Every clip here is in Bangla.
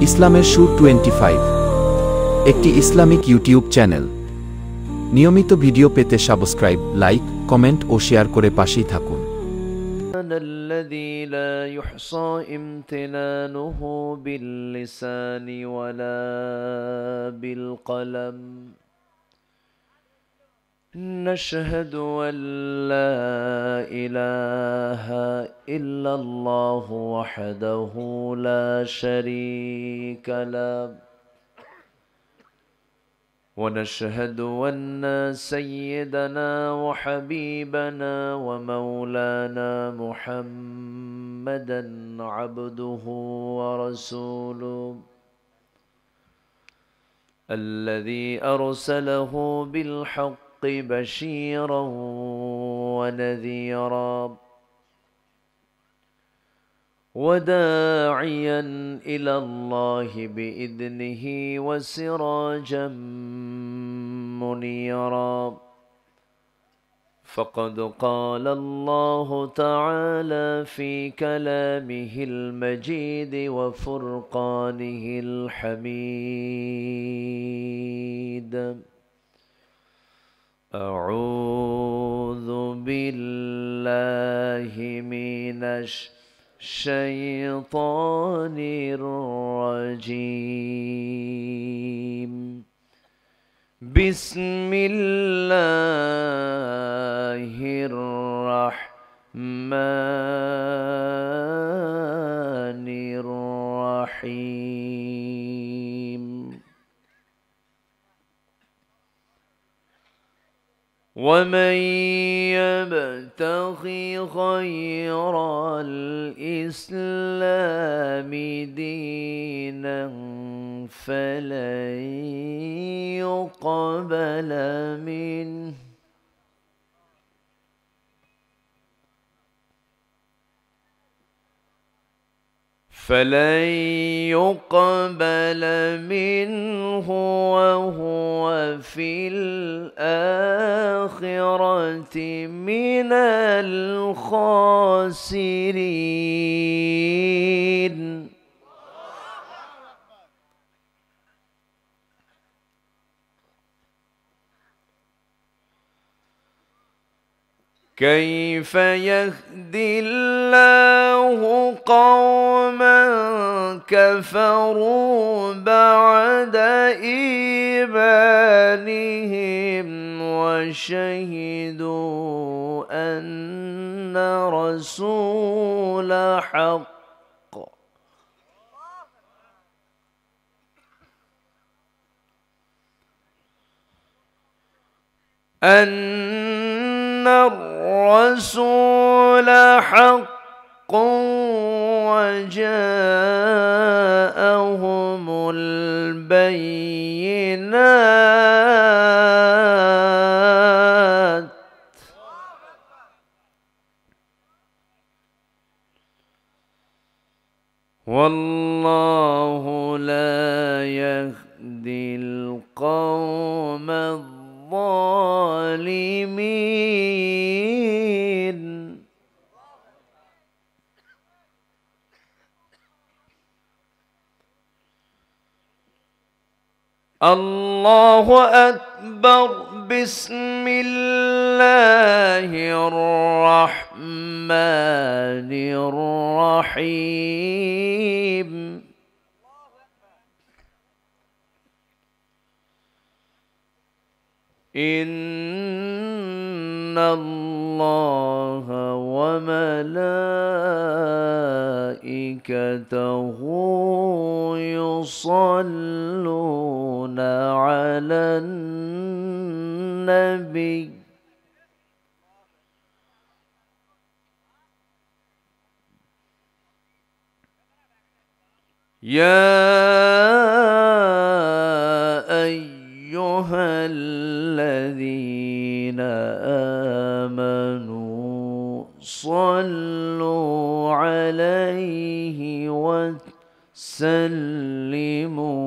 ইসলামের সুর 25 একটি ইসলামিক ইউটিউব চ্যানেল। নিয়মিত ভিডিও পেতে সাবস্ক্রাইব, লাইক, কমেন্ট ও শেয়ার করে পাশেই থাকুন। الذي لا يحصى امتنانه باللسان ولا بالقلم نشهد أن لا إله إلا الله وحده لا شريك له ونشهد أن سيدنا وحبيبنا ومولانا محمدا عبده ورسوله الذي أرسله بالحق بشيرا ونذيرا وداعيا إلى الله بإذنه وسراجا منيرا فقد قال الله تعالى في كلامه المجيد وفرقانه الحميد أعوذ بالله من الشيطان الرجيم بسم الله الرحمن الرحيم ومن يبتغي غير الإسلام دينا فلن يقبل منه وهو في الآخرة من الخاسرين كيف يهدي الله قوما كفروا بعد إيمانهم وشهدوا أن رسول حق أن الرسول حق وجاءهم البينات والله لا يهدي القوم الظالمين الله أكبر بسم الله الرحمن الرحيم إن الله وملائكته يصلون على النبي يا أيها الذين آمنوا صلوا عليه وسلموا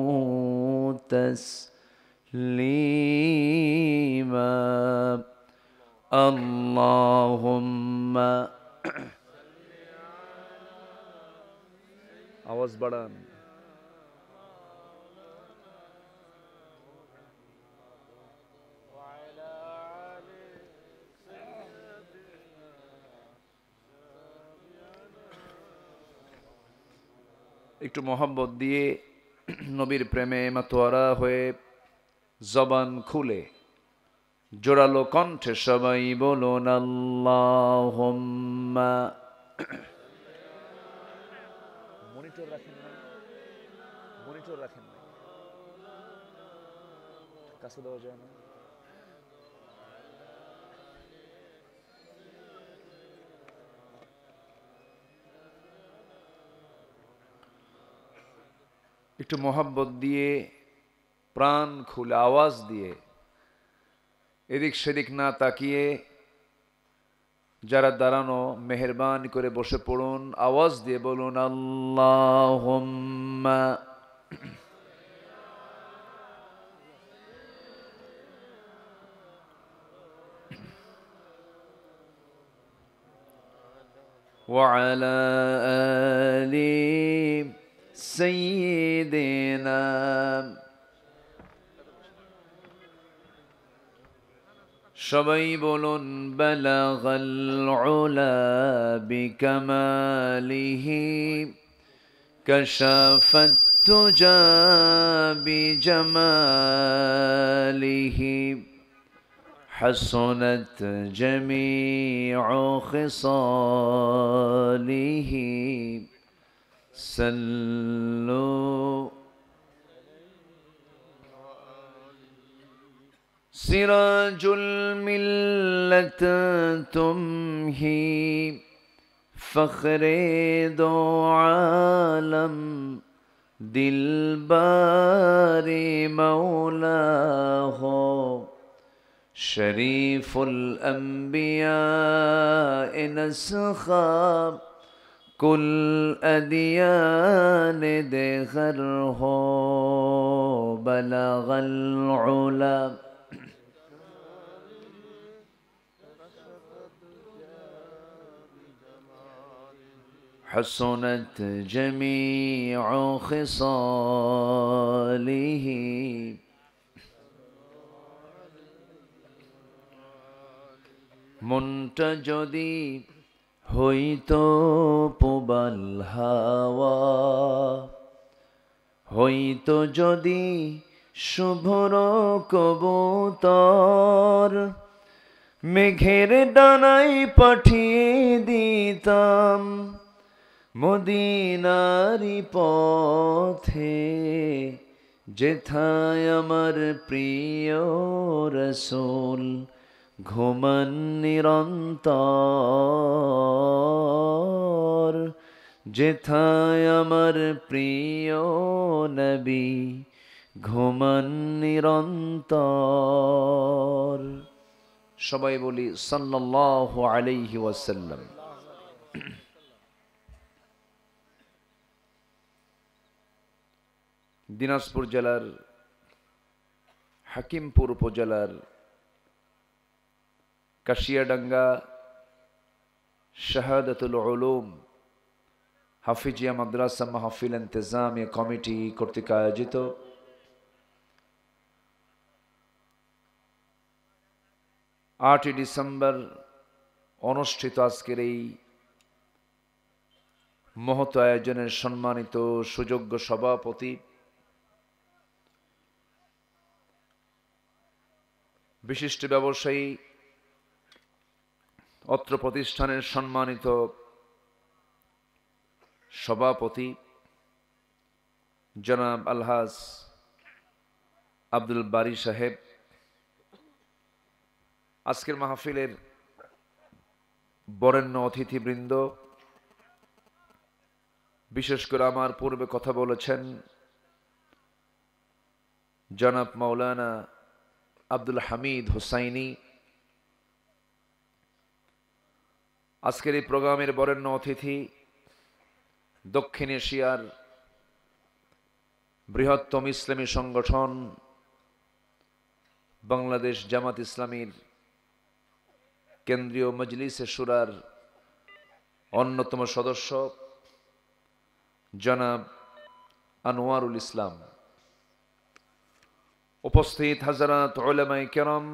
تسليما اللهم आवाज बढ़ान একটু মোহাব্বত দিয়ে নবীর প্রেমে মাতোয়ারা হয়ে জবান খুলে জোরালো কণ্ঠে সবাই বলুন আল্লাহুম্মা। মনিটর রাখেন না, মনিটর রাখেন না, কাছে দেওয়া যায় না। একটু মোহাব্বত দিয়ে প্রাণ খুলে আওয়াজ দিয়ে এদিক সেদিক না তাকিয়ে যারা দাঁড়ানো মেহেরবানি করে বসে পড়ুন, আওয়াজ দিয়ে বলুন আল্লাহুম্মা। وعلى آل سيدنا সবাই বলুন বালাগাল উলা বিকামালিহি কাশাফাত তুজা বিজামালিহি حسنت جميع خصاله صلوا سراج الملة تمهي فخر دو عالم دلبار مولاه شريف الأنبياء نسخاب كل أديان دغر هو بلغ العلا حسنت جميع خصاله মনটা যদি হইতো প্রবাল হাওয়া, হইতো যদি শুভ্র কবুতর, মেঘের ডানায় পাঠিয়ে দিতাম মদিনারি পথে, যেথায় আমার প্রিয় রাসূল ঘুমান নিরন্তর, যেথায় আমার প্রিয় নবী ঘুমান নিরন্তর। সবাই বলি সাল্লাল্লাহু আলাইহি ওয়াসাল্লাম। দিনাজপুর জেলার হাকিমপুর উপজেলার কাশিয়াডাঙ্গা শাহাদাতুল উলুম হাফিজিয়া মাদ্রাসা মাহফিল ইন্তেজামিয়া কমিটি কর্তৃক আয়োজিত 8 ডিসেম্বর অনুষ্ঠিত আজকের এই মহৎ আয়োজনের সম্মানিত সুযোগ্য সভাপতি, বিশিষ্ট ব্যবসায়ী, অত্র প্রতিষ্ঠানের সম্মানিত সভাপতি জনাব আলহাজ আব্দুল বারী সাহেব, আজকের মাহফিলের বরেণ্য অতিথিবৃন্দ, বিশেষ করে আমার পূর্বে কথা বলেছেন জনাব মাওলানা আব্দুল হামিদ হুসাইনি, আজকের এই প্রোগ্রামের বরেণ্য অতিথি দক্ষিণ এশিয়ার বৃহত্তম ইসলামী সংগঠন বাংলাদেশ জামাত ইসলামীর কেন্দ্রীয় মজলিসে শুরার অন্যতম সদস্য জনাব আনোয়ারুল ইসলাম, উপস্থিত হাজারাত উলামায়ে কেরাম,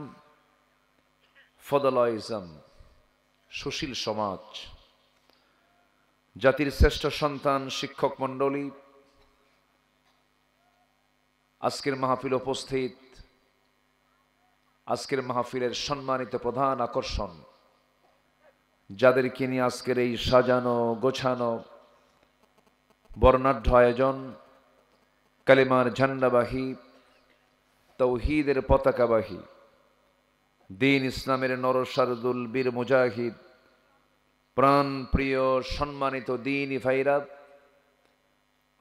ফদলায়ে ইজম, সুশীল সমাজ, জাতির শ্রেষ্ঠ সন্তান, শিক্ষক মণ্ডলী, আজকের মাহফিল উপস্থিত, আজকের মাহফিলের সম্মানিত প্রধান আকর্ষণ, যাদেরকে নিয়ে আজকের এই সাজানো গোছানো বর্ণাঢ্য আয়োজন, কালেমার ঝান্ডাবাহী, তৌহিদের পতাকাবাহী, দ্বীন ইসলামের নরসারদুল বীর মুজাহিদ, প্রাণ প্রিয় সম্মানিত দ্বীনি ভাইরা,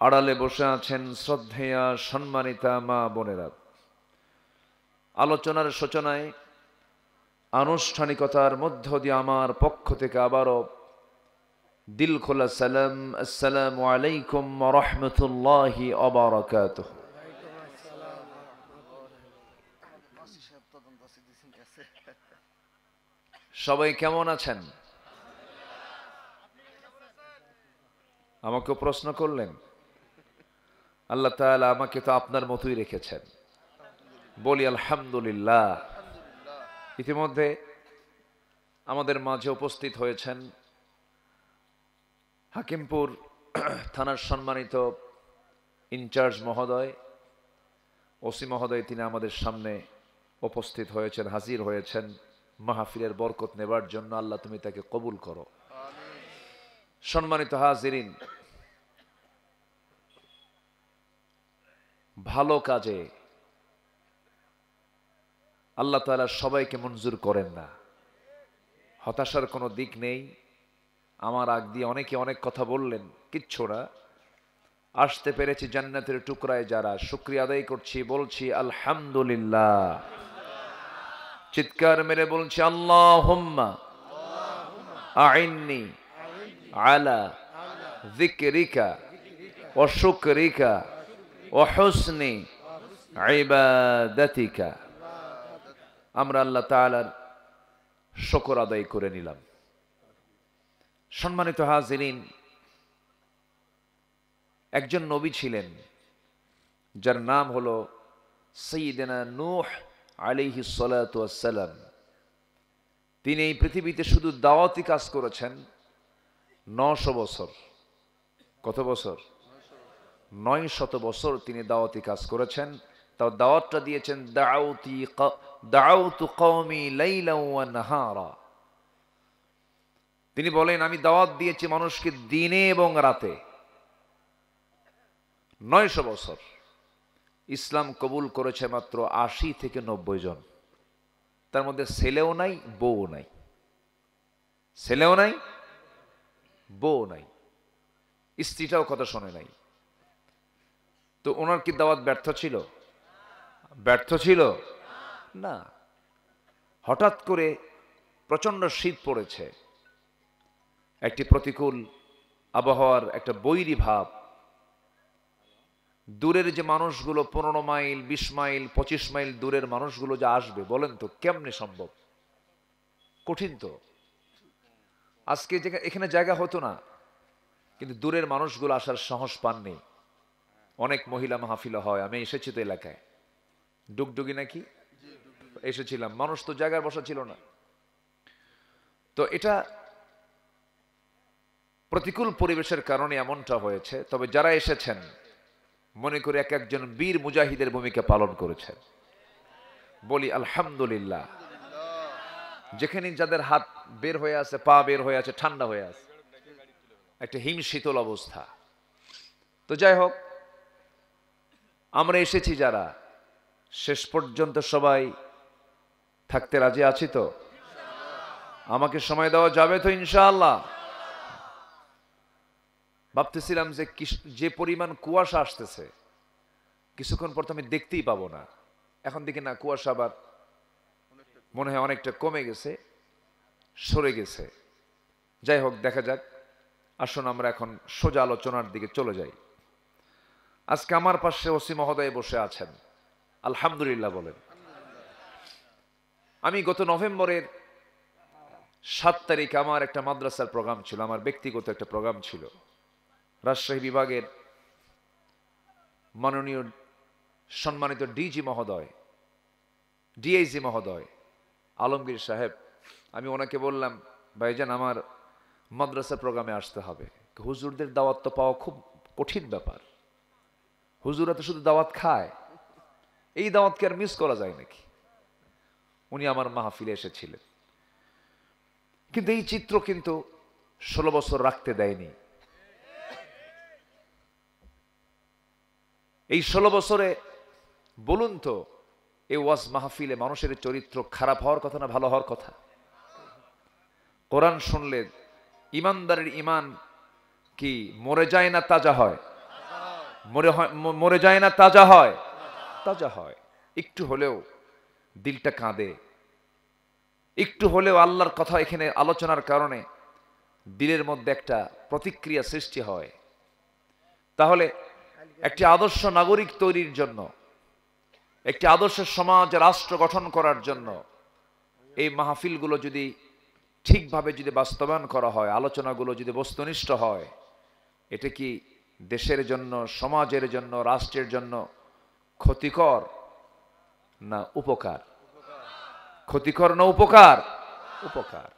আড়ালে বসে আছেন শ্রদ্ধেয়া সম্মানিতা মা বোনেরা। আলোচনার সূচনায় আনুষ্ঠানিকতার মধ্য দিয়ে আমার পক্ষ থেকে আবারও দিল খোলা সালাম, আসসালামু আলাইকুম ওয়া রাহমাতুল্লাহি ওয়া বারাকাতুহু। সবাই কেমন আছেন? আমাকে প্রশ্ন করলেন। আল্লাহ তাআলা আমাকে তো আপনার মতোই রেখেছেন, বলি আলহামদুলিল্লাহ। ইতিমধ্যে আমাদের মাঝে উপস্থিত হয়েছেন হাকিমপুর থানার সম্মানিত ইনচার্জ মহোদয়, ওসি মহোদয়। তিনি আমাদের সামনে উপস্থিত হয়েছেন, হাজির হয়েছেন মাহফিলের বরকত নেবার জন্য। আল্লাহ তুমি তাকে কবুল করো। সম্মানিত হাজিরিন, ভালো কাজে আল্লাহ তাআলা সবাইকে মঞ্জুর করেন না। হতাশার কোনো দিক নেই। আমার আগ দিয়ে অনেকে অনেক কথা বললেন, কিচ্ছু না। আসতে পেরেছি জান্নাতের টুকরায় যারা, শুকরিয়া আদায় করছি, বলছি আলহামদুলিল্লাহ। চিৎকার মেরে বলছি আল্লাহুম্মা আইন্নি আলা যিকরিকা ওয়া শুকরিকা ওয়া হুসনি ইবাদাতিকা। আমরা আল্লাহ তাআলার শুকর আদায় করে নিলাম। সম্মানিত হাজিরিন, একজন নবী ছিলেন যার নাম হলো সাইয়্যিদনা নূহ আলাইহিস সালাতু ওয়াস সালাম। তিনি এই পৃথিবীতে শুধু দাওয়াতি কাজ করেছেন 900 বছর। কত বছর? 900 বছর তিনি দাওয়াতি কাজ করেছেন। তাও দাওয়াতটা দিয়েছেন দাউতু কওমি লাইলান ওয়া নাহারা। তিনি বলেন, আমি দাওয়াত দিয়েছি মানুষকে দিনে এবং রাতে। 900 বছর। ইসলাম কবুল করেছে মাত্র 80 থেকে 90 জন। তার মধ্যে ছেলেও নাই, বউ নাই। ছেলেও নাই, বউ নাই, স্ত্রীটাও কথা শোনে নাই। তো ওনার কি দাওয়াত ব্যর্থ ছিল? ব্যর্থ ছিল না। হঠাৎ করে প্রচন্ড শীত পড়েছে, একটি প্রতিকূল আবহাওয়ার একটা বৈরী ভাব। দূরের যে মানুষগুলো 15 মাইল 20 মাইল 25 মাইল দূরের মানুষগুলো যে আসবে, বলেন তো কেমনে সম্ভব? কঠিন তো। আজকে এখানে জায়গা হতো না, কিন্তু দূরের মানুষগুলো আসার সাহস পাননি। অনেক মহিলা মাহফিল হয়, আমি এসেছি তো এলাকায়, ডুগডুগি নাকি এসেছিলাম, মানুষ তো জায়গার বসা ছিল না। তো এটা প্রতিকূল পরিবেশের কারণে এমনটা হয়েছে। তবে যারা এসেছেন মনে করে এক একজন বীর মুজাহিদের ভূমিকা পালন করেছেন, বলি আলহামদুলিল্লাহ। যেখানে যাদের হাত বের হয়ে আছে, পা বের হয়ে আছে, ঠান্ডা হয়ে আছে, একটা হিম শীতল অবস্থা। তো যাই হোক, আমরা এসেছি যারা, শেষ পর্যন্ত সবাই থাকতে রাজি আছি তো? আমাকে সময় দেওয়া যাবে তো ইনশাআল্লাহ? ভাবতেছিলাম যে পরিমাণ কুয়াশা আসতেছে, কিছুক্ষণ পর তো আমি দেখতেই পাবো না। এখন দেখি না, কুয়াশা আবার মনে হয় অনেকটা কমে গেছে, সরে গেছে। যাই হোক, দেখা যাক। আসুন আমরা এখন সোজা আলোচনার দিকে চলে যাই। আজকে আমার পাশে ওসি মহোদয় বসে আছেন, আলহামদুলিল্লাহ বলেন। আমি গত নভেম্বরের 7 তারিখ আমার একটা মাদ্রাসার প্রোগ্রাম ছিল, আমার ব্যক্তিগত একটা প্রোগ্রাম ছিল। রাজশাহী বিভাগের মাননীয় সম্মানিত ডিজি মহোদয়, ডিআইজি মহোদয় আলমগীর সাহেব, আমি ওনাকে বললাম, ভাইজান আমার মাদ্রাসার প্রোগ্রামে আসতে হবে। হুজুরদের দাওয়াত তো পাওয়া খুব কঠিন ব্যাপার। হুজুরা তো শুধু দাওয়াত খায়, এই দাওয়াতকে আর মিস করা যায় নাকি? উনি আমার মাহফিলে এসেছিলেন, কিন্তু এই চিত্র কিন্তু 16 বছর রাখতে দেয়নি। এই 16 বছরে বলুন তো, এই ওয়াজ মাহফিলে মানুষের চরিত্র খারাপ হওয়ার কথা না ভালো হওয়ার কথা? কোরআন শুনলে ইমানদারের ইমান কি মরে যায় না তাজা হয়? মরে যায় না তাজা হয়? তাজা হয়। একটু হলেও দিলটা কাঁদে, একটু হলেও আল্লাহর কথা এখানে আলোচনার কারণে দিলের মধ্যে একটা প্রতিক্রিয়া সৃষ্টি হয়। তাহলে একটি আদর্শ নাগরিক তৈরির জন্য, একটি আদর্শ সমাজ রাষ্ট্র গঠন করার জন্য এই মাহফিলগুলো যদি ঠিকভাবে যদি বাস্তবায়ন করা হয়, আলোচনাগুলো যদি বস্তুনিষ্ঠ হয়, এটা কি দেশের জন্য, সমাজের জন্য, রাষ্ট্রের জন্য ক্ষতিকর না উপকার? ক্ষতিকর না উপকার? উপকার।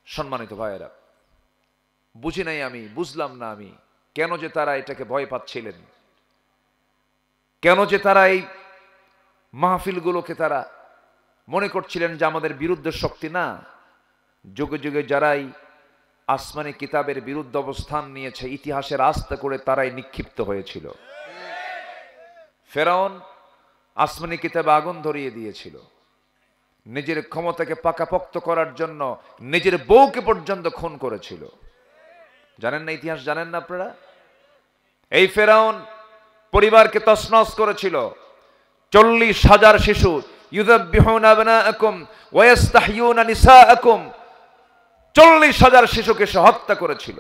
সম্মানিত ভাইয়েরা, বুঝি নাই আমি, বুঝলাম না আমি কেন যে তারা এটাকে ভয় পাচ্ছিলেন, কেন যে তারা এই মাহফিলগুলোকে তারা মনে করছিলেন যে আমাদের বিরুদ্ধে শক্তি। না, যুগে যুগে যারাই আসমানি কিতাবের বিরুদ্ধে অবস্থান নিয়েছে, ইতিহাসের আস্থা করে তারাই নিক্ষিপ্ত হয়েছিল। ফেরাউন আসমানি কিতাবে আগুন ধরিয়ে দিয়েছিল, নিজের ক্ষমতাকে পাকাপোক্ত করার জন্য নিজের বউকে পর্যন্ত খুন করেছিল। জানেন না ইতিহাস? জানেন না আপনারা? এই ফেরাউন পরিবারকে তছনছ করেছিল। 40,000 শিশু, ইউযাব্বিহুনা আবনাআকুম ওয়া ইস্তাহয়ুনা নিসাআকুম, 40,000 শিশুকে সে হত্যা করেছিল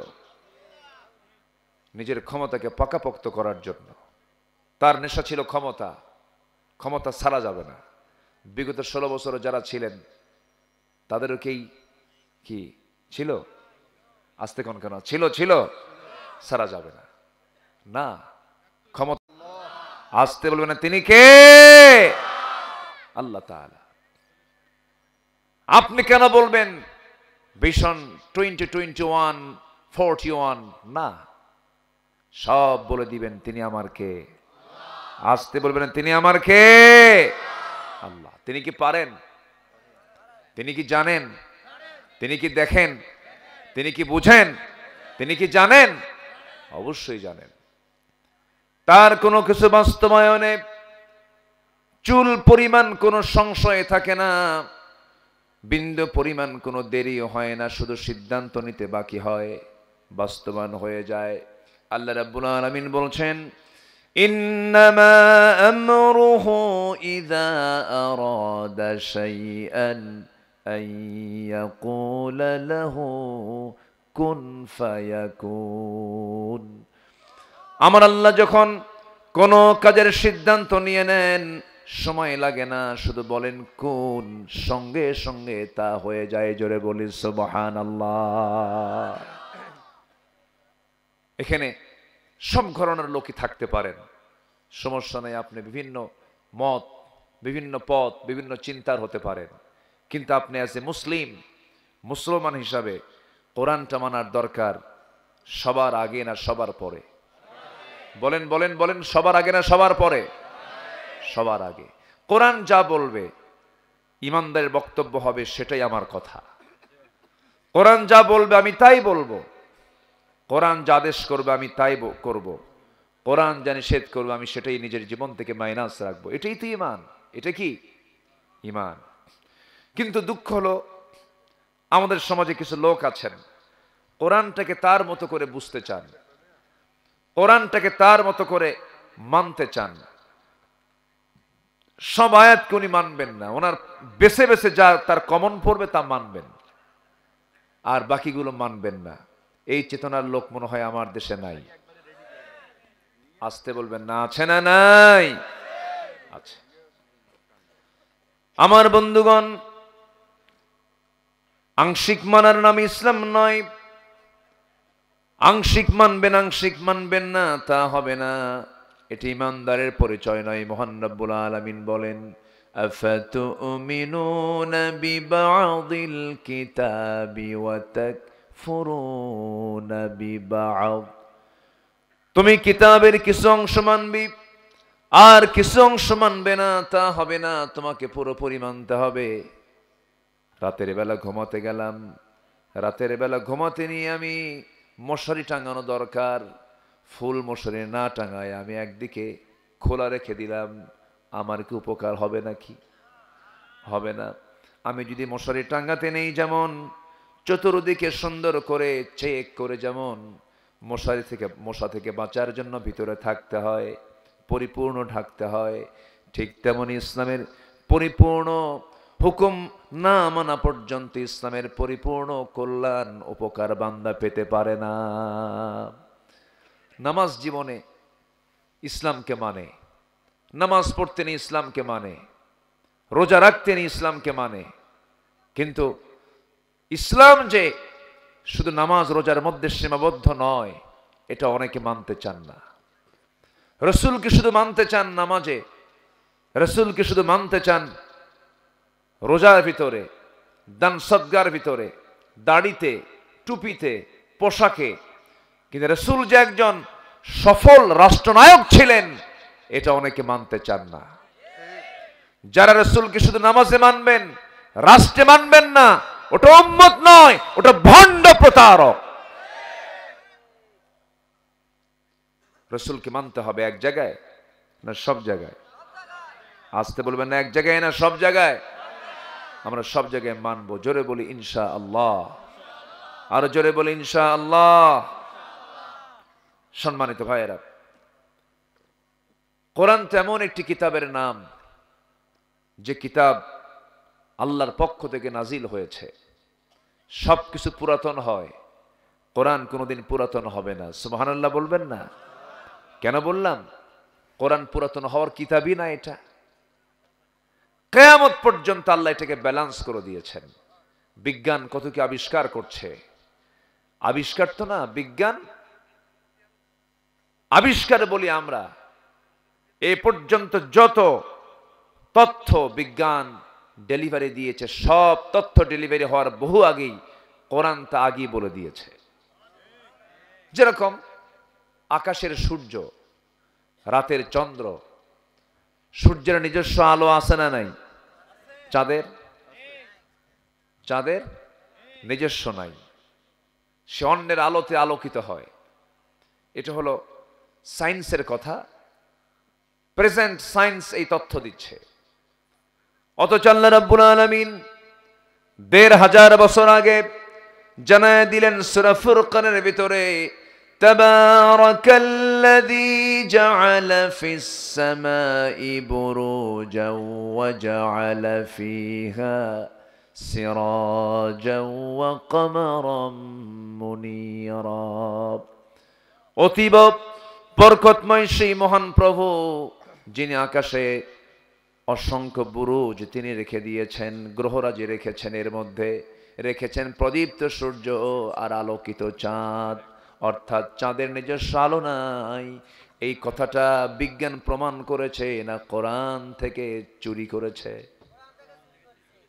নিজের ক্ষমতাকে পাকাপোক্ত করার জন্য। তার নেশা ছিল ক্ষমতা, ক্ষমতা ছাড়া যাবে না। বিগত 16 বছর যারা ছিলেন তাদেরও কি ছিল? আস্তে কোন কেন ছিল? ছিল, ছাড়া যাবে না। না, ক্ষমতা আসতে বলবে না। তিনি কে? আল্লাহ তাআলা। আপনি কেন বলবেন ভিশন 2021 41? না, সব বলে দিবেন তিনি আমার কে। আসতে বলবেন তিনি আমার কে? আল্লাহ। তিনি কি পারেন? তিনি কি জানেন? তিনি কি দেখেন? তিনি কি বুঝেন? তিনি কি জানেন? অবশ্যই জানেন। তার কোনো কিছু বাস্তবায়নে চুল পরিমাণ কোনো সংশয় থাকে না, বিন্দু পরিমাণ কোনো দেরিও হয় না, শুধু সিদ্ধান্ত নিতে বাকি হয়, বাস্তবায়ন হয়ে যায়। আল্লাহ রাব্বুল আলামিন বলছেন, ইন্নামা আমরুহু ইযা আরাদা শাইআন আন ইয়াকুলা লাহু কুন ফায়াকুন। আমার আল্লাহ যখন কোন কাজের সিদ্ধান্ত নিয়ে নেন, সময় লাগে না, শুধু বলেন কোন, সঙ্গে সঙ্গে তা হয়ে যায়। জোরে বলি সুবহানাল্লাহ। এখানে সব ঘরানার লোকই থাকতে পারেন, সমস্যা নেই। আপনি বিভিন্ন মত, বিভিন্ন পথ, বিভিন্ন চিন্তার হতে পারেন, কিন্তু আপনি অ্যাজ এ মুসলমান হিসাবে কোরআনটা মানার দরকার সবার আগে না সবার পরে? বলেন বলেন বলেন, সবার আগে না সবার পরে? সবার আগে। কোরআন যা বলবে ইমানদারের বক্তব্য হবে, সেটাই আমার কথা। কোরআন যা বলবে আমি তাই বলবো, কোরআন যা আদেশ করবে আমি তাই করব, কোরআন যা নিষেধ করবে আমি সেটাই নিজের জীবন থেকে মাইনাস রাখবো। এটাই তো ঈমান। এটা কি ঈমান? কিন্তু দুঃখ হলো আমাদের সমাজে কিছু লোক আছেন, কোরআনটাকে তার মতো করে বুঝতে চান, কোরআনটাকে তার মতো করে মানতে চান। সব আয়াতকে উনি মানবেন না, ওনার বেছে বেছে যা তার কমন পড়বে তা মানবেন, আর বাকিগুলো মানবেন না। এই চেতনার লোক মনে হয় আমার দেশে নাই। আসতে বলবেন না, আছে না নাই? আছে। আমার বন্ধুগণ, আংশিক মানার নাম ইসলাম নয়। আংশিক মানবেন, আংশিক মানবেন না, তা হবে না। এটি ইমানদারের পরিচয় নয়। মহান রব্বুল আলামিন বলেন, আফাতুমিনুনা বিবা'দিল কিতাবি ওয়া তাকফুরুনা বিবা'দ। তুমি কিতাবের কিছু অংশ মানবি, আর কিছু অংশ মানবে না তা হবে না, তোমাকে পুরোপুরি মানতে হবে। রাতের বেলা ঘুমাতে গেলাম, রাতের বেলা ঘুমাতে নিয়ে আমি মশারি টাঙানো দরকার, ফুল মশারি না টাঙায় আমি একদিকে খোলা রেখে দিলাম, আমার কি উপকার হবে নাকি? হবে না। আমি যদি মশারি টাঙাতে নেই, যেমন চতুর্দিকে সুন্দর করে চেক করে, যেমন মশা থেকে বাঁচার জন্য ভিতরে থাকতে হয়, পরিপূর্ণ ঢাকতে হয়, ঠিক তেমনি ইসলামের পরিপূর্ণ হুকুম না মানা পর্যন্ত ইসলামের পরিপূর্ণ কল্যাণ উপকার বান্দা পেতে পারে না। নামাজ জীবনে ইসলামকে মানে, নামাজ পড়তেন ইসলামকে মানে, রোজা রাখতেন ইসলামকে মানে, কিন্তু ইসলাম যে শুধু নামাজ রোজার মধ্যে সীমাবদ্ধ নয়, এটা অনেকে মানতে চান না। রসুলকে শুধু মানতে চান নামাজে, রসুলকে শুধু মানতে চান রোজার ভিতরে, দান সদকার ভিতরে, দাড়িতে, টুপিতে, পোশাকে, কিন্তু রসুল যে একজন সফল রাষ্ট্রনায়ক ছিলেন এটা অনেকে মানতে চান না। যারা রসুলকে শুধু নামাজে মানবেন, রাষ্ট্রে মানবেন না, ওটা উম্মত নয়, ওটা ভণ্ড প্রতারক। রসুলকে মানতে হবে এক জায়গায় না সব জায়গায়? আসতে বলবেন না, এক জায়গায় না সব জায়গায়? আমরা সব জায়গায় মানবো। জোরে বলি ইনশাআল্লাহ, আরো জোরে বলি ইনশাআল্লাহ। সম্মানিত ভাইয়েরা, কোরআন তেমন একটি কিতাবের নাম যে কিতাব আল্লাহর পক্ষ থেকে নাজিল হয়েছে। সবকিছু পুরাতন হয়, কোরআন কোনোদিন পুরাতন হবে না। সুবহানাল্লাহ বলবেন না? কেন বললাম? কোরআন পুরাতন হওয়ার কিতাবই না এটা। কিয়ামত পর্যন্ত আল্লাহ এটাকে ব্যালেন্স করে দিয়েছেন। বিজ্ঞান কত কি আবিষ্কার করছে, আবিষ্কার তো না, বিজ্ঞান আবিষ্কার বলি আমরা। এ পর্যন্ত যত তথ্য বিজ্ঞান ডেলিভারি দিয়েছে, সব তথ্য ডেলিভারি হওয়ার বহু আগেই কোরআন তা আগেই বলে দিয়েছে। যেরকম আকাশের সূর্য, রাতের চন্দ্র, সূর্যের নিজস্ব আলো আছে না নাই? চাঁদের নিজস্ব নাই, সে অন্যের আলোতে আলোকিত হয়। এটা হলো সায়েন্সের কথা, প্রেজেন্ট সায়েন্স এই তথ্য দিচ্ছে। অথচ আল্লাহ রাব্বুল আলামিন ১৫০০ বছর আগে জানায় দিলেন সূরা ফুরকানের ভিতরে, তাবারাকাল্লাযী জাআলা ফিস সামাই বুরুজাও ওয়া জাআলা ফিহা সিরাজাও ওয়া কমারাম মুনীরা। অতীব বরকতময় সেই মহান প্রভু, যিনি আকাশে অসংখ্য বুরুজ তিনি রেখে দিয়েছেন, গ্রহরাজি রেখেছেন, এর মধ্যে রেখেছেন প্রদীপ্ত সূর্য আর আলোকিত চাঁদ। অর্থাৎ চাঁদের নিজস্ব আলো নাই। এই কথাটা বিজ্ঞান প্রমাণ করেছে না কোরআন থেকে চুরি করেছে?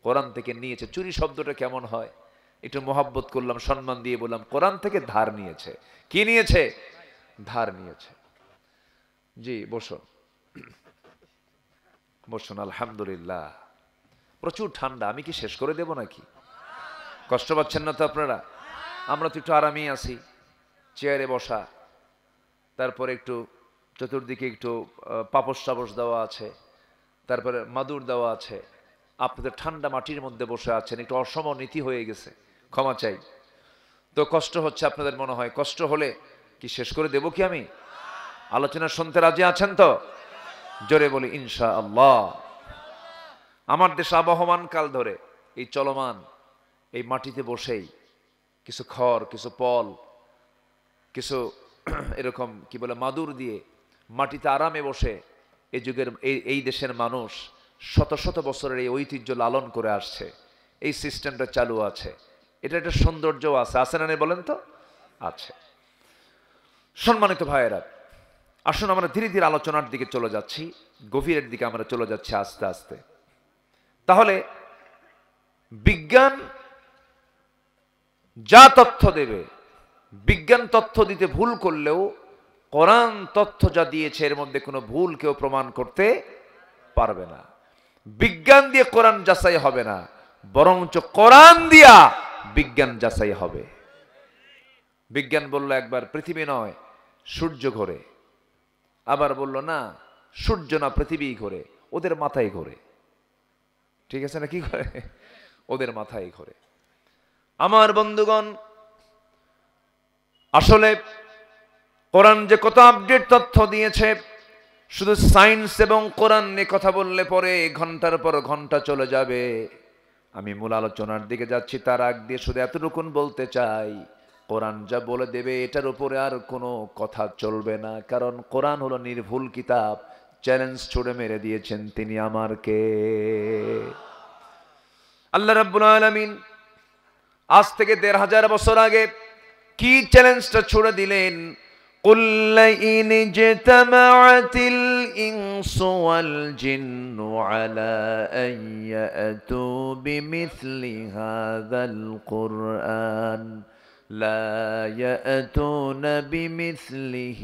কোরআন থেকে নিয়েছে। চুরি শব্দটা কেমন হয়? একটু মোহাব্বত করলাম, সম্মান দিয়ে বললাম, কোরআন থেকে ধার নিয়েছে। কি নিয়েছে? ধার নিয়েছে। জি বসুন, বসুন। আলহামদুলিল্লাহ, প্রচুর ঠান্ডা। আমি কি শেষ করে দেব নাকি? কষ্ট পাচ্ছেন না তো আপনারা? আমরা তো একটু আরামেই আছি, চেয়ারে বসা, তারপরে একটু চতুর্দিকে একটু পাপোশ টাপোশ দেওয়া আছে, তারপরে মাদুর দেওয়া আছে। আপনাদের ঠান্ডা মাটির মধ্যে বসে আছেন, একটু অসমনীতি হয়ে গেছে, ক্ষমা চাই। তো কষ্ট হচ্ছে আপনাদের মনে হয়। কষ্ট হলে কি শেষ করে দেব কি আমি? আলোচনা শুনতে রাজি আছেন তো? জোরে বলি ইনশাআল্লাহ। আমার দেশ আবহমান কাল ধরে এই চলমান এই মাটিতে বসেই কিছু খড়, কিছু পল, কিছু এরকম কি বলে মাদুর দিয়ে মাটিতে আরামে বসে এই যুগের এই দেশের মানুষ শত শত বছরের এই ঐতিহ্য লালন করে আসছে। এই সিস্টেমটা চালু আছে, এটা একটা সৌন্দর্য আছে না বলেন তো? আছে। সম্মানিত ভাইয়েরা, আসুন আমরা ধীরে ধীরে আলোচনার দিকে চলে যাচ্ছি, গভীরের দিকে আমরা চলে যাচ্ছি আস্তে আস্তে। তাহলে বিজ্ঞান যা তথ্য দেবে, বিজ্ঞান তথ্য দিতে ভুল করলেও কোরআন তথ্য যা দিয়েছে এর মধ্যে কোনো ভুল কেউ প্রমাণ করতে পারবে না। বিজ্ঞান দিয়ে কোরআন যাচাই হবে না, বরঞ্চ কোরআন দিয়া বিজ্ঞান যাচাই হবে। বিজ্ঞান বলল একবার পৃথিবী নয় সূর্য ঘোরে, আবার বলল না সূর্য না পৃথিবী ঘোরে, ওদের মাথায় ঘোরে। ঠিক আছে না? কি ঘোরে? ওদের মাথায় ঘোরে। আমার বন্ধুগণ, আসলে কোরআন যে কত আপডেট তথ্য দিয়েছে, শুধু সায়েন্স এবং কোরআন নিয়ে কথা বললে পরে ঘন্টার পর ঘন্টা চলে যাবে। আমি মূল আলোচনার দিকে যাচ্ছি, তার আগ দিয়ে শুধু এতটুকুন বলতে চাই, কোরআন যা বলে দেবে এটার উপরে আর কোনো কথা চলবে না, কারণ কোরআন হলো নির্ভুল কিতাব। চ্যালেঞ্জ ছুড়ে মেরে দিয়েছেন তিনি আমার কে? আল্লাহ রাব্বুল আলামিন আজ থেকে ১৫০০ বছর আগে কি চ্যালেঞ্জটা ছুড়ে দিলেন? قل لئن اجتمعت الإنس والجن على أن يأتوا بمثل هذا القرآن لا يأتون بمثله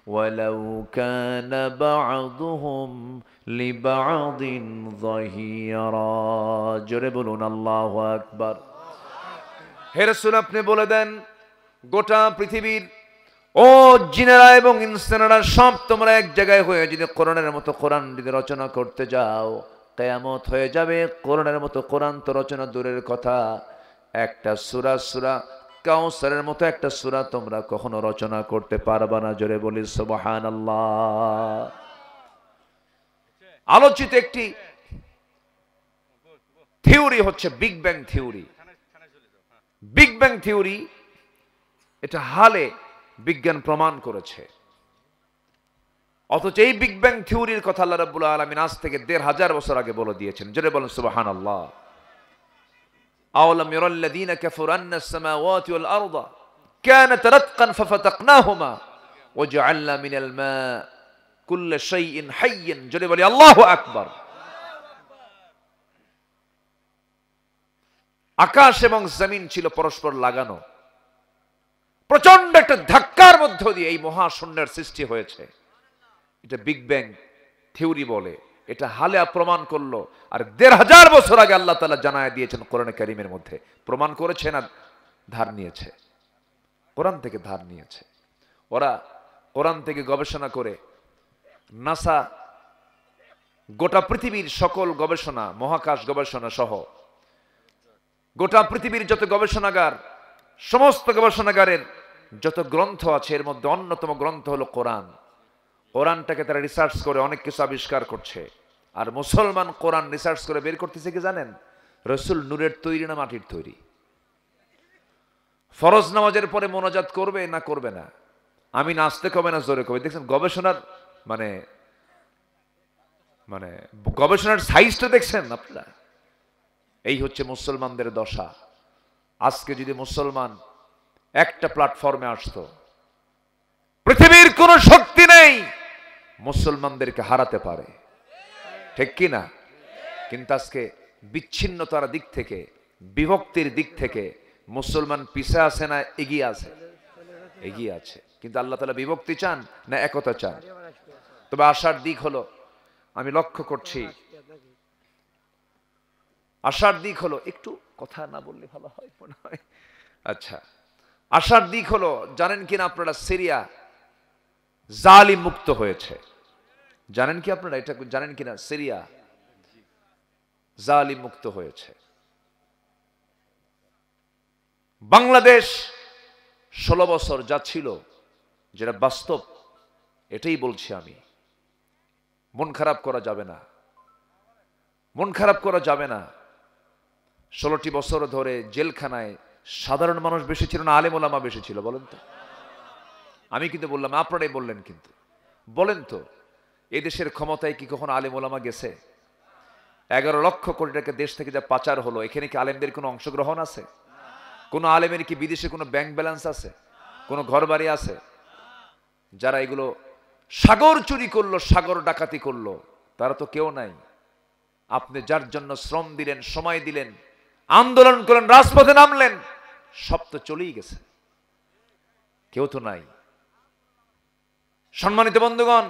ولو كان بعضهم لبعض ظهيرا। জোরে বলুন আল্লাহু আকবার। হে রাসূল, আপনি বলে দেন গোটা পৃথিবীর ও জিনেরা এবং ইনসানরা সব তোমরা এক জায়গায় হয়ে যদি কোরআনের মতো কোরআন যদি রচনা করতে যাও, কিয়ামত হয়ে যাবে। কোরআনের মতো কোরআন তো রচনা দূরের কথা, একটা সূরা কাউসারের মতো একটা সূরা তোমরা কখনো রচনা করতে পারবা না। জোরে বলি সুবহানাল্লাহ। আলোচিত একটি থিওরি হচ্ছে big bang theory. Big bang theory এটা হালে বিজ্ঞান প্রমাণ করেছে, অথচ এই বিগ ব্যাং থিওরির কথা আল্লাহ রাব্বুল আলামিন আজ থেকে ১৫০০ বছর আগে বলে দিয়েছেন। জোরে বলেন সুবহানাল্লাহ। আওয়ালাম ইয়ারাল্লাযীনা কাফারু আন্নাস সামাওয়াতি ওয়াল আরদা কানাত রাতকান ফাফাতাকনাহুমা ওয়াজআলনা মিনাল মা কুল্লা শাইইন হাইয়্যিন। জোরে বলি আল্লাহু আকবার। আকাশ এবং জমিন ছিল পরস্পর লাগানো, প্রচন্ড একটা ধাক্কার মধ্য দিয়ে এই মহাশূন্যের সৃষ্টি হয়েছে। এটা বিগ ব্যাং থিওরি বলে, এটা হালে প্রমাণ করলো। আর ১৫০০ বছর আগে আল্লাহ তাআলা জানায় দিয়েছেন কোরআনে কারীমের মধ্যে। প্রমাণ করেছে না ধার নিয়েছে? কোরআন থেকে ধার নিয়েছে। ওরা কোরআন থেকে গবেষণা করে নাসা গোটা পৃথিবীর সকল গবেষণা, মহাকাশ গবেষণা সহ গোটা পৃথিবীর যত গবেষণাগার, সমস্ত গবেষণাগারের যত গ্রন্থ আছে এর মধ্যে অন্যতম গ্রন্থ হলো কোরআন। কোরআনটাকে তারা রিসার্চ করে অনেক কিছু আবিষ্কার করছে। আর মুসলমান কোরআন রিসার্চ করে বের করতেছে কি জানেন? রসুল নূরের তৈরি না মাটির তৈরি? ফরজ নামাজের পরে মোনাজাত করবে না করবে না? আমি নাচতে কবে না জোরে কবে? দেখছেন গবেষণার মানে মানে গবেষণার সাইজটা দেখছেন আপনারা? এই হচ্ছে মুসলমানদের দশা। আজকে যদি মুসলমান একটা প্ল্যাটফর্মে আসতো, পৃথিবীর কোন শক্তি নেই মুসলমানদেরকে হারাতে পারে, ঠিক কি না? কিন্তু আজকে বিচ্ছিন্নতার দিক থেকে, বিভক্তির দিক থেকে মুসলমান পিছে আছে না এগিয়ে আছে? এগিয়ে আছে। কিন্তু আল্লাহ তাআলা বিভক্তি চান না একতা চান? তবে আশার দিক হলো, আমি লক্ষ্য করছি আশার দিক হলো, একটু কথা না বললে ভালো হয় মনে হয়। আচ্ছা, আশার দিক হলো, জানেন কিনা আপনারা সিরিয়া জালিম মুক্ত হয়েছে? জানেন কি আপনারা এটা? জানেন কিনা সিরিয়া জালিম মুক্ত হয়েছে? বাংলাদেশ 16 বছর যা ছিল, যেটা বাস্তব, এটাই বলছি আমি। মন খারাপ করা যাবে না, মন খারাপ করা যাবে না। 16টি বছর ধরে জেলখানায় সাধারণ মানুষ বেশি ছিল না আলেম ওলামা বেশি ছিল? বলেন তো। আমি কিন্তু বললাম, আপনারাই বললেন কিন্তু। বলেন তো, এই দেশের ক্ষমতায় কি কখনো আলেম ওলামা গেছে? 11 লক্ষ কোটি টাকা দেশ থেকে যা পাচার হলো, এখানে কি আলেমদের কোনো অংশগ্রহণ আছে? কোন আলেমের কি বিদেশে কোনো ব্যাংক ব্যালেন্স আছে? কোনো ঘর বাড়ি আছে? যারা এগুলো সাগর চুরি করলো, সাগর ডাকাতি করলো, তারা তো কেউ নাই। আপনি যার জন্য শ্রম দিলেন, সময় দিলেন, আন্দোলন করলেন, রাজপথে নামলেন, সব তো চলেই গেছে, কেউ তো নাই। সম্মানিত বন্ধুগণ,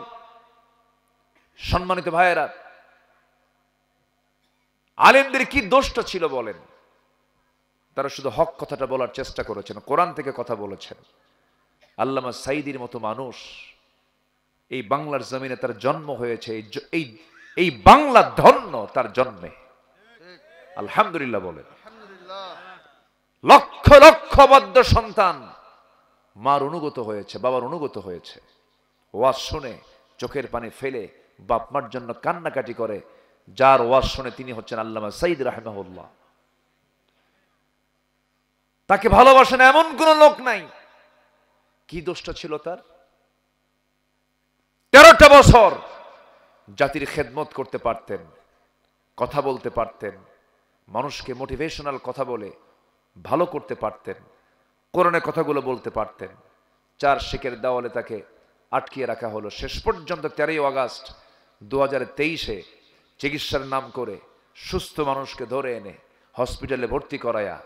সম্মানিত ভাইয়েরা, আলেমদের কি দোষটা ছিল বলেন? তারা শুধু হক কথাটা বলার চেষ্টা করেছেন, কোরআন থেকে কথা বলেছেন। আল্লামা সাঈদীর মতো মানুষ এই বাংলার জমিনে তার জন্ম হয়েছে, এই বাংলা ধন্য তার জন্মে। আলহামদুলিল্লাহ বলেন। লক্ষ লক্ষ বদ্ধ সন্তান মার অনুগত হয়েছে, বাবার অনুগত হয়েছে। ওয়াজ শুনে চোখের পানি ফেলে বাপ মার জন্য কান্নাকাটি করে। যার ওয়াজ শুনে তিনি হচ্ছেন আল্লামা সাঈদ রাহিমাহুল্লাহ। তাকে ভালোবাসেন এমন কোন লোক নাই। কি দোষটা ছিল তার? 13টা বছর জাতির খেদমত করতে পারতেন, কথা বলতে পারতেন, মানুষকে মোটিভেশনাল কথা বলে ভালো করতে পারতেন, কোরআনের কথাগুলো বলতে পারতেন। 4 শিখের দেওয়ালে তাকে আটকিয়ে রাখা হলো। শেষ পর্যন্ত 13 আগস্ট 2023-এ চিকিৎসার নাম করে সুস্থ মানুষকে ধরে এনে হসপিটালে ভর্তি করায়া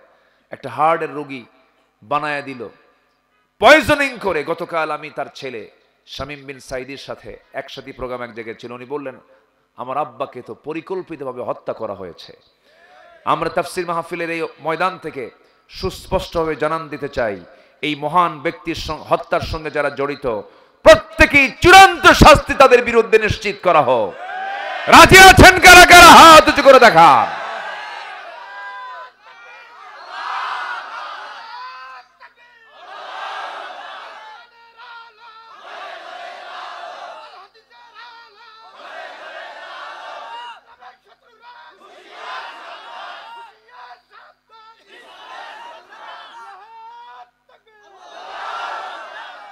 একটা হার্টের রোগী বানায়া দিল পয়জনিং করে। গতকাল আমি তার ছেলে শামীম বিন সাঈদীর সাথে একসাথে প্রোগ্রাম এক জায়গায় ছিল। উনি বললেন, আমার আব্বাকে তো পরিকল্পিতভাবে হত্যা করা হয়েছে। আমরা তাফসীর মাহফিলের এই ময়দান থেকে সুস্পষ্টভাবে জানান দিতে চাই, এই মহান ব্যক্তির হত্যার সঙ্গে যারা জড়িত প্রত্যেকেই চূড়ান্ত শাস্তি তাদের বিরুদ্ধে নিশ্চিত করা হোক। রাজি আছেন কারা কারা? হাত উঁচু করে দেখান।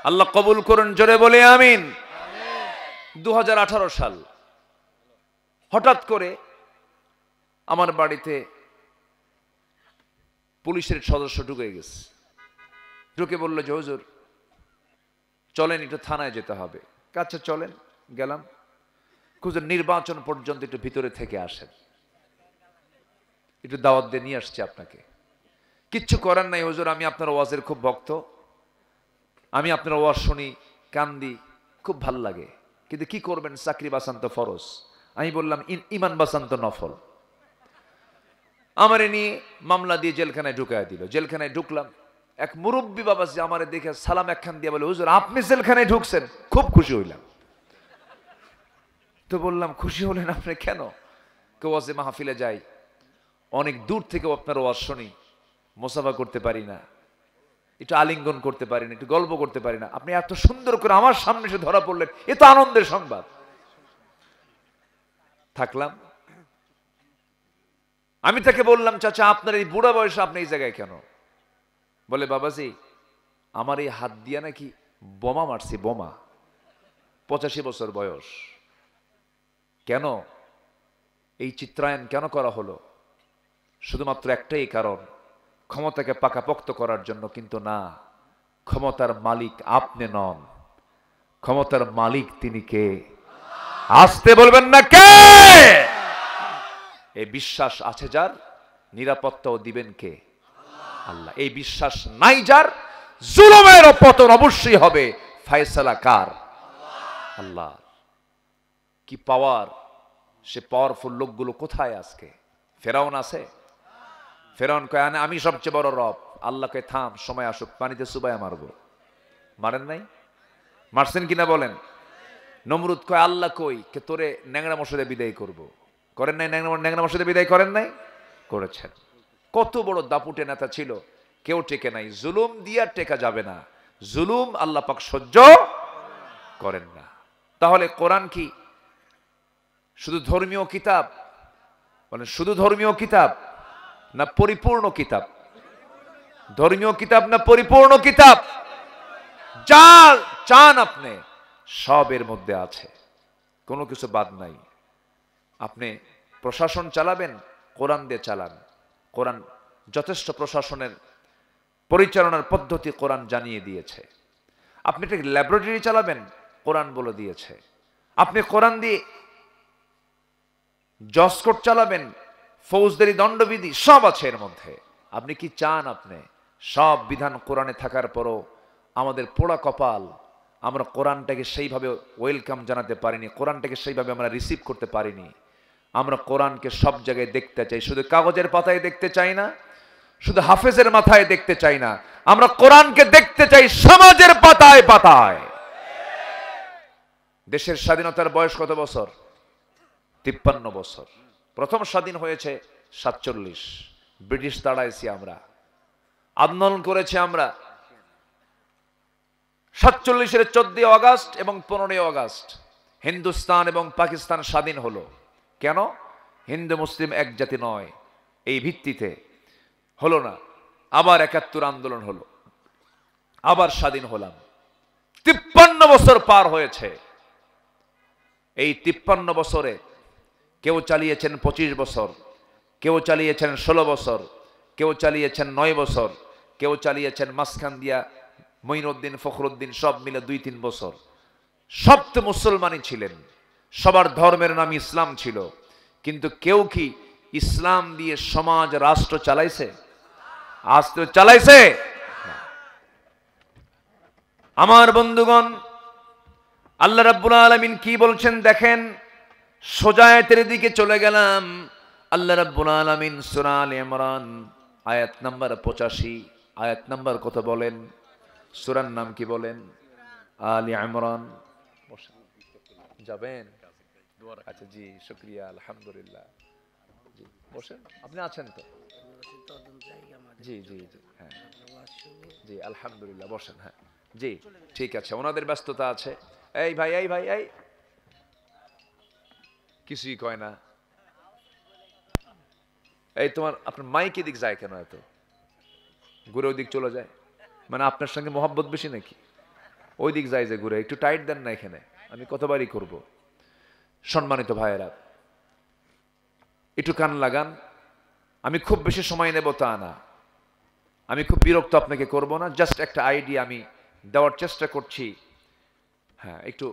আল্লাহ কবুল করুন, জোরে বলে আমিন। 2018 সাল হঠাৎ করে আমার বাড়িতে পুলিশের সদস্য ঢুকে গেছে। ঢুকে বলল যে হুজুর চলেন একটু থানায় যেতে হবে। আচ্ছা চলেন, গেলাম। হুজুর নির্বাচন পর্যন্ত একটু ভিতরে থেকে আসেন, একটু দাওয়াত দিয়ে নিয়ে আসছি আপনাকে। কিচ্ছু করার নাই হুজুর, আমি আপনার ওয়াজের খুব ভক্ত, আমি আপনার ওয়াজ শুনি, কান্দি, খুব ভাল লাগে, কিন্তু কি করবেন, চাকরি বাঁচান তো ফরজ। আমি বললাম ইমান বাঁচান তো নফল। আমারে নিয়ে মামলা দিয়ে জেলখানায় ঢুকায় দিল। জেলখানায় ঢুকলাম, এক মুরব্বী বাবাজি আমারে দেখে সালাম একখান দিয়ে বলে, হুজুর আপনি জেলখানায় ঢুকছেন? খুব খুশি হইলাম। তো বললাম, খুশি হলেন আপনি কেন? কেউ ওয়াজে মাহফিলে যাই, অনেক দূর থেকে আপনার ওয়াজ শুনি, মোসাফা করতে পারি না, একটু আলিঙ্গন করতে পারি না, একটু গল্প করতে পারি না, আপনি এত সুন্দর করে আমার সামনে এসে ধরা পড়লেন, এ তো আনন্দের সংবাদ। থাকলাম। আমি তাকে বললাম, চাচা আপনার এই বুড়া বয়সে আপনি এই জায়গায় কেন? বলে, বাবাজি আমার এই হাত দিয়া নাকি বোমা মারছি, বোমা, 85 বছর বয়স। কেন এই চিত্রায়ন কেন করা হলো? শুধুমাত্র একটাই কারণ, ক্ষমতাকে পাকাপোক্ত করার জন্য। কিন্তু না, ক্ষমতার মালিক আপনি নন, ক্ষমতার মালিক তিনি কে? আসতে বলবেন না কে? এই বিশ্বাস আছে যার, নিরাপত্তাও দিবেন কে? আল্লাহ। এই বিশ্বাস নাই যার, জুলুমের পতন অবশ্যই হবে। ফয়সালা কার? আল্লাহ। কি পাওয়ার! সে পাওয়ারফুল লোকগুলো কোথায় আজকে? ফেরাউন আছে? ফেরাউন কয় আমি সবচেয়ে বড় রব। আল্লাহকে থাম, সময় আসুক, পানিতে চুবাইয়া মারবো। মারেন নাই? মারছেন কিনা বলেন? নমরুদ কয় আল্লাহ কই, কে তোরে ন্যাংরা মশাদে বিদায় করব। করেন নাই? ন্যাংরা মশাদে বিদায় করেন নাই? করেছেন। কত বড় দাপুটে নেতা ছিল, কেউ টেকে নাই। জুলুম দিয়া টেকা যাবে না, জুলুম আল্লাহ পাক সহ্য করেন না। তাহলে কোরআন কি শুধু ধর্মীয় কিতাব? মানে শুধু ধর্মীয় কিতাব না পরিপূর্ণ কিতাব? ধর্মীয় কিতাব না পরিপূর্ণ কিতাব? যা চান আপনি সব এর মধ্যে আছে, কোনো কিছু বাদ নাই। আপনি প্রশাসন চালাবেন, কোরআন দিয়ে চালান। কোরআন যথেষ্ট প্রশাসনের পরিচালনার পদ্ধতি কোরআন জানিয়ে দিয়েছে। আপনি একটা ল্যাবরেটরি চালাবেন, কোরআন বলে দিয়েছে। আপনি কোরআন দিয়ে জজ কোর্ট চালাবেন, ফৌজদারি দণ্ডবিধি সব আছে এর মধ্যে। আপনি কি চান? আপনি সব বিধান কোরআনে থাকার পরও আমাদের পোড়া কপাল, আমরা কোরআনটাকে সেইভাবে ওয়েলকাম জানাতে পারিনি, কোরআনটাকে সেইভাবে আমরা রিসিভ করতে পারিনি। আমরা কোরআনকে সব জায়গায় দেখতে চাই, শুধু কাগজের পাতায় দেখতে চাই না, শুধু হাফেজের মাথায় দেখতে চাই না, আমরা কোরআনকে দেখতে চাই সমাজের পাতায় পাতায়। দেশের স্বাধীনতার বয়স কত বছর? 53 বছর। প্রথম স্বাধীন হয়েছে 47, ব্রিটিশ তাড়াইছি আমরা, আন্দোলন করেছি আমরা। 47-এর 14 আগস্ট এবং 15 আগস্ট হিন্দুস্তান এবং পাকিস্তান স্বাধীন হলো। কেন? হিন্দু মুসলিম এক জাতি নয়, এই ভিত্তিতে হলো না। আবার 71 আন্দোলন হলো, আবার স্বাধীন হলাম। 53 বছর পার হয়েছে। এই 53 বছরে কেউ চালিয়েছেন 25 বছর, কেউ চালিয়েছেন 16 বছর, কেউ চালিয়েছেন 9 বছর, কেউ চালিয়েছেন মাঝখান দিয়া মঈনুদ্দিন ফখরুদ্দিন সব মিলে 2-3 বছর। সব তো মুসলমানই ছিলেন, সবার ধর্মের নাম ইসলাম ছিল, কিন্তু কেউ কি ইসলাম দিয়ে সমাজ রাষ্ট্র চালাইছে? আজ তো চালাইছে? আমার বন্ধুগণ, আল্লাহ রাব্বুল আলামিন কি বলছেন দেখেন, সোজা আয়াতের দিকে চলে গেলাম। আল্লাহ রাব্বুল আলামিন সূরা আলে ইমরান আয়াত নাম্বার 85, আয়াত নাম্বার কত বলেন? সূরার নাম কি বলেন? আলে ইমরান। যাবেন? আচ্ছা জি, শুকরিয়া, আলহামদুলিল্লাহ। জি বসেন, আপনি আছেন তো? জি জি জি, হ্যাঁ জি আলহামদুলিল্লাহ, বসেন। হ্যাঁ জি ঠিক আছে, ওনাদের ব্যস্ততা আছে। এই ভাই, এই ভাই, এই কিছুই কয় না। এই তোমার আপনার মাইক এদিক যায় কেন? এত ঘুরে ওই দিক চলে যায়, মানে আপনার সঙ্গে মোহাব্বত বেশি নাকি? ওই দিক যায় যে ঘুরে, একটু টাইট দেন না এখানে, আমি কতবারই করব। সম্মানিত ভাইয়েরা, একটু কান লাগান। আমি খুব বেশি সময় নেব তা না, আমি খুব বিরক্ত আপনাকে করব না, জাস্ট একটা আইডিয়া আমি দেওয়ার চেষ্টা করছি। হ্যাঁ একটু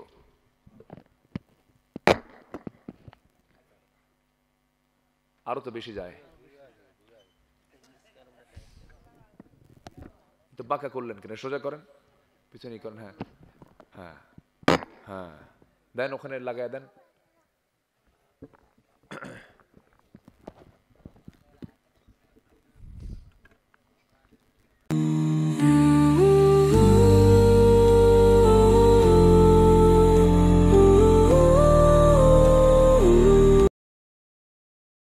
আরো তো বেশি যায়, তো বাঁকা করলেন কেন? সোজা করেন, পিছনে করেন। হ্যাঁ হ্যাঁ হ্যাঁ, দেন ওখানে লাগাই দেন।